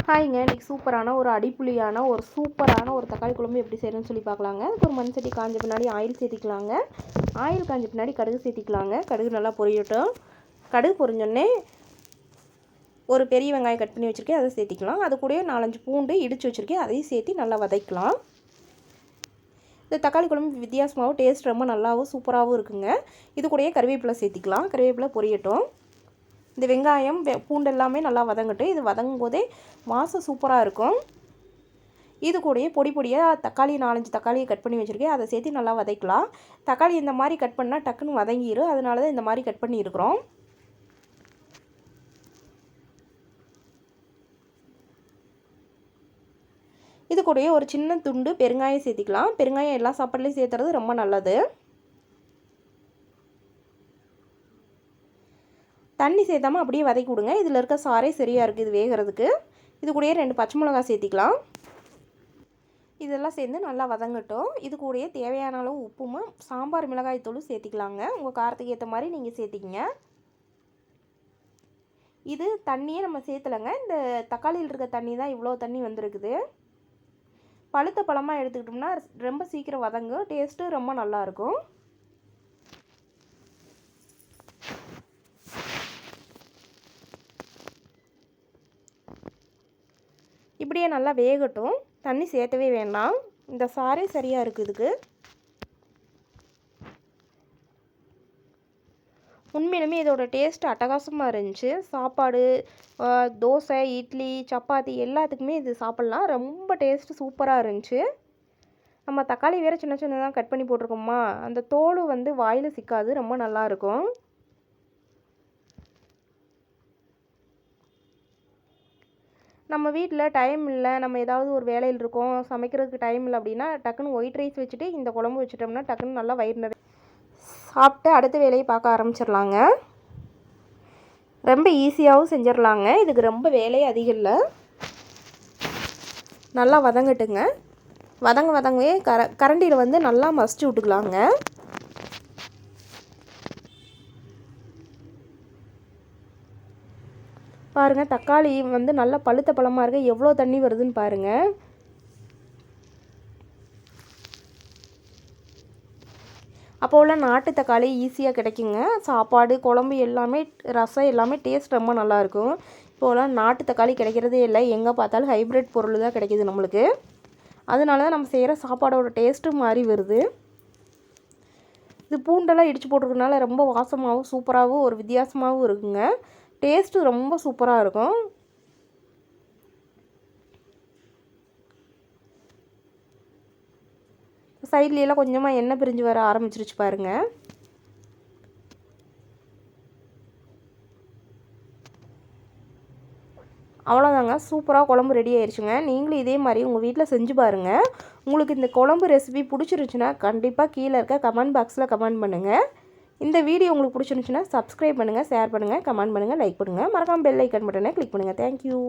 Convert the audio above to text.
ஹாய்ங்க, இன்றைக்கி சூப்பரான ஒரு அடிப்புளியான ஒரு சூப்பரான ஒரு தக்காளி குழம்பு எப்படி செய்யணும்னு சொல்லி பார்க்கலாங்க. அதுக்கு ஒரு மண் சட்டி காஞ்ச பின்னாடி ஆயில் சேர்த்திக்கலாங்க. ஆயில் காஞ்ச பின்னாடி கடுகு சேர்த்திக்கலாங்க. கடுகு நல்லா பொரியட்டும். கடுகு பொரிஞ்சோடனே ஒரு பெரிய வெங்காயம் கட் பண்ணி வச்சுருக்கேன், அதை சேர்த்திக்கலாம். அது கூட 4-5 பூண்டு இடித்து வச்சுருக்கேன், அதையும் சேர்த்து நல்லா வதக்கலாம். இந்த தக்காளி குழம்பு வித்தியாசமாகவும் டேஸ்ட் ரொம்ப நல்லாவும் சூப்பராகவும் இருக்குங்க. இது கூடயே கருவேப்பிலை சேர்த்திக்கலாம். கருவேப்பிலை பொரியட்டும். இந்த வெங்காயம் பூண்டு எல்லாமே நல்லா வதங்கட்டும். இது வதங்கும் போதே வாசம் சூப்பராக இருக்கும். இது கூடயே பொடி பொடியாக தக்காளி 4-5 தக்காளியை கட் பண்ணி வச்சுருக்கேன், அதை சேர்த்து நல்லா வதக்கலாம். தக்காளி இந்த மாதிரி கட் பண்ணால் டக்குன்னு வதங்கிடும், அதனால தான் இந்த மாதிரி கட் பண்ணியிருக்கிறோம். இது கூடயே ஒரு சின்ன துண்டு பெருங்காயம் சேர்த்திக்கலாம். பெருங்காயம் எல்லா சாப்பாடுலையும் சேர்த்துறது ரொம்ப நல்லது. தண்ணி சேர்த்தாமல் அப்படியே வதக்கி விடுங்க. இதில் இருக்க சாரே சரியாக இருக்குது இது வேகிறதுக்கு. இது கூடயே 2 பச்சை மிளகாய் சேர்த்திக்கலாம். இதெல்லாம் சேர்ந்து நல்லா வதங்கட்டும். இது கூடயே தேவையான அளவு உப்பும் சாம்பார் மிளகாய் தூளும் சேர்த்திக்கலாங்க. உங்கள் காரத்துக்கு ஏற்ற மாதிரி நீங்கள் சேர்த்திக்கிங்க. இது தண்ணியே நம்ம சேர்த்தலைங்க. இந்த தக்காளியில் இருக்க தண்ணி தான் இவ்வளோ தண்ணி வந்திருக்குது. பழுத்த பழமாக எடுத்துக்கிட்டோம்னா ரொம்ப சீக்கிரம் வதங்கும், டேஸ்ட்டு ரொம்ப நல்லாயிருக்கும். இப்படியே நல்லா வேகட்டும். தண்ணி சேர்த்தவே வேண்டாம், இந்த சாரே சரியாக இருக்குது இதுக்கு. உண்மையிலுமே இதோட டேஸ்ட் அட்டகாசமாக இருந்துச்சு. சாப்பாடு, தோசை, இட்லி, சப்பாத்தி எல்லாத்துக்குமே இது சாப்பிட்லாம். ரொம்ப டேஸ்ட்டு சூப்பராக இருந்துச்சு. நம்ம தக்காளி வேறு சின்ன சின்னதாக கட் பண்ணி போட்டிருக்கோமா, அந்த தோல் வந்து வாயில் சிக்காது, ரொம்ப நல்லாயிருக்கும். நம்ம வீட்டில் டைம் இல்லை, நம்ம ஏதாவது ஒரு வேலையில் இருக்கோம், சமைக்கிறதுக்கு டைம் இல்லை அப்படின்னா டக்குன்னு ஒயிட் ரைஸ் வச்சுட்டு இந்த குழம்பு வச்சுட்டோம்னா டக்குன்னு நல்லா வயிறு நிறைய சாப்பிட்டு அடுத்த வேலையை பார்க்க ஆரம்பிச்சிடலாங்க. ரொம்ப ஈஸியாகவும் செஞ்சிடலாங்க. இதுக்கு ரொம்ப வேலையே அதிகம் இல்லை. நல்லா வதங்கட்டுங்க. வதங்கவே கரண்டியில் வந்து நல்லா மசிச்சு விட்டுக்கலாங்க. பாருங்கள், தக்காளி வந்து நல்லா பழுத்த பழமாக இருக்குது, எவ்வளோ தண்ணி வருதுன்னு பாருங்கள். அப்போ உள்ள நாட்டு தக்காளி ஈஸியாக கிடைக்குங்க. சாப்பாடு, குழம்பு எல்லாமே, ரசம் எல்லாமே டேஸ்ட் ரொம்ப நல்லாயிருக்கும். இப்போலாம் நாட்டு தக்காளி கிடைக்கிறதே இல்லை, எங்கே பார்த்தாலும் ஹைப்ரிட் பொருள் தான் கிடைக்கிது நம்மளுக்கு. அதனால தான் நம்ம செய்கிற சாப்பாடோட டேஸ்ட்டும் மாறி வருது. இது பூண்டெல்லாம் இடித்து போட்டிருக்கனால ரொம்ப வாசமாகவும் சூப்பராகவும் ஒரு வித்தியாசமாகவும் இருக்குங்க. டேஸ்ட்டு ரொம்ப சூப்பராக இருக்கும். சைட்லாம் கொஞ்சமாக எண்ணெய் பிரிஞ்சு வர ஆரம்பிச்சிருச்சு பாருங்கள். அவ்வளோதாங்க, சூப்பராக குழம்பு ரெடி ஆயிடுச்சுங்க. நீங்களும் இதே மாதிரி உங்கள் வீட்டில் செஞ்சு பாருங்கள். உங்களுக்கு இந்த குழம்பு ரெசிபி பிடிச்சிருச்சுன்னா கண்டிப்பாக கீழே இருக்க கமெண்ட் பாக்ஸில் கமெண்ட் பண்ணுங்கள். இந்த வீடியோ உங்களுக்கு பிடிச்சிருந்துச்சுன்னா சப்ஸ்கிரைப் பண்ணுங்கள், ஷேர் பண்ணுங்கள், கமெண்ட் பண்ணுங்கள், லைக் பண்ணுங்கள். மறக்காமல் பெல் ஐக்கன் பட்டனை கிளிக் பண்ணுங்கள். தேங்க்யூ.